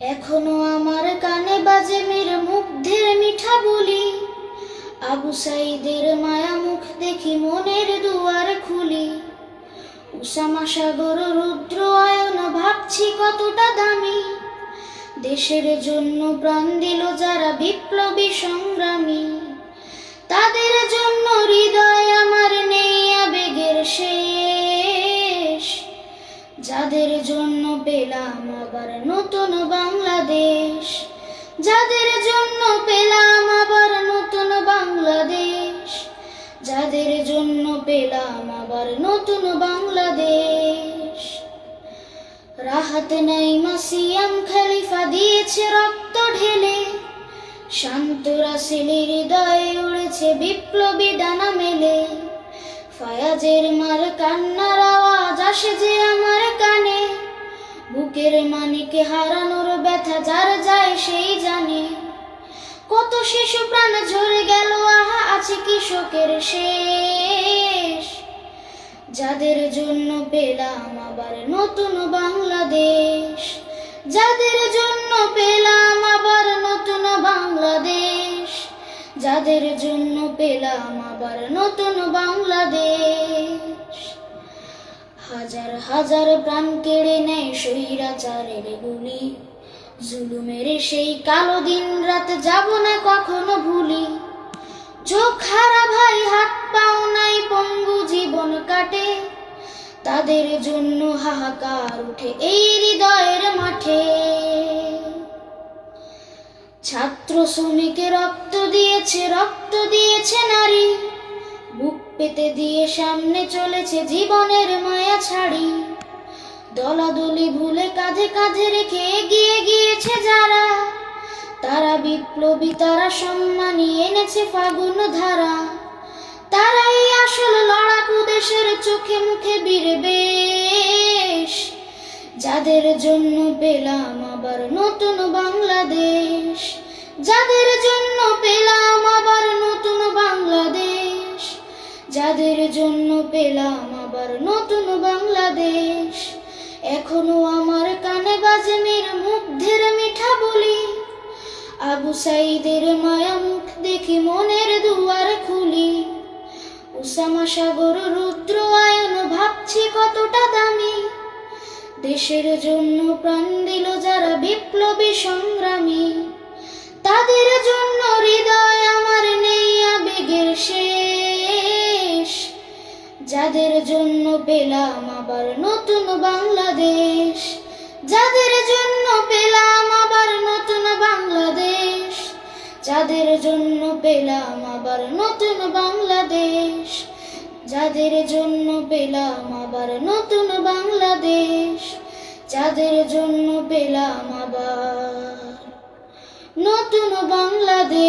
এখনো আমার কানে বাজে মের মুগ্ধের মিঠা বলি, আবু সাইদের মায়া মুখ দেখি মনের দুয়ার খুলি। উসামা সাগর রুদ্র আয়ন ভাবছি কতটা দামি, দেশের জন্য প্রাণ দিল যারা বিপ্লবী সংগ্রামী। তাদের জন্য হৃদয় আমার নেই আবেগের শেষ, যাদের জন্য পেলাম আবার নতুন বাংলাদেশ, যাদের জন্য পেলাম আবার নতুন বাংলাদেশ, যাদের জন্য পেলাম আবার নতুন বাংলাদেশ। রাহাত নাইমা সিয়াম খলিফা দিয়েছে রক্ত ঢেলে, শান্ত রাসেলের হৃদয়ে উড়েছে বিপ্লবী ডানা মেলে। ফায়াজের মার কান্নার আওয়াজ আসে যে আমার কানে, বুকের মানিকে হারানোর ব্যথা যার যায় সেই জানে। কত শিশু প্রাণ ঝরে গেল, আহা আছে কৃষকের শেষ, যাদের জন্য পেলাম আবার নতুন বাংলাদেশ, যাদের জন্য পেলাম আবার নতুন বাংলাদেশ, যাদের জন্য পেলাম আবার নতুন বাংলাদেশ। হাজার হাজার প্রাণ কেড়ে নেয় স্বৈরাচারের গুলি, জুলুমের সেই কালো দিন রাত যাব না কখনো ভুলি। চোখ হারা ভাই হাত পাও নাই পঙ্গু জীবন কাটে, তাদের জন্য হাহাকার উঠে এই হৃদয়ের মাঠে। ছাত্র শ্রমিকে রক্ত দিয়েছে নারী, বুক পেতে দিয়ে সামনে চলেছে জীবনের মায়া ছাড়ি। দলাদলি ভুলে কাঁধে কাঁধে রেখে এগিয়ে গিয়েছে যারা, তারা বিপ্লবী, তারা সম্মানী এনেছে ফাগুন ধারা। তারাই আসল লড়াকু, দেশের চোখে মুখে বীর বেশ, যাদের জন্য পেলাম আবার নতুন বাংলাদেশ, যাদের জন্য পেলাম আবার নতুন বাংলাদেশ, যাদের জন্য পেলাম আবার নতুন বাংলাদেশ। এখনো আমার কানে বাজে মের মুগ্ধের মিঠা বলি, আবু সাইদের মায়া মুখ দেখি মনের দুয়ার খুলি। উসামা সাগর রুদ্র আয়ন ভাবছি কতটা দামি, দেশের জন্য প্রাণ দিল যারা বিপ্লবী সংগ্রামী। তাদের জন্য হৃদয় আমার নেই আবেগের শেষ, যাদের জন্য পেলাম আবার নতুন বাংলাদেশ, যাদের জন্য পেলাম আবার নতুন বাংলাদেশ, যাদের জন্য পেলাম আবার নতুন বাংলাদেশ, যাদের জন্য পেলাম আবার নতুন বাংলাদেশ, যাদের জন্য পেলাম আবার নতুন বাংলাদেশ।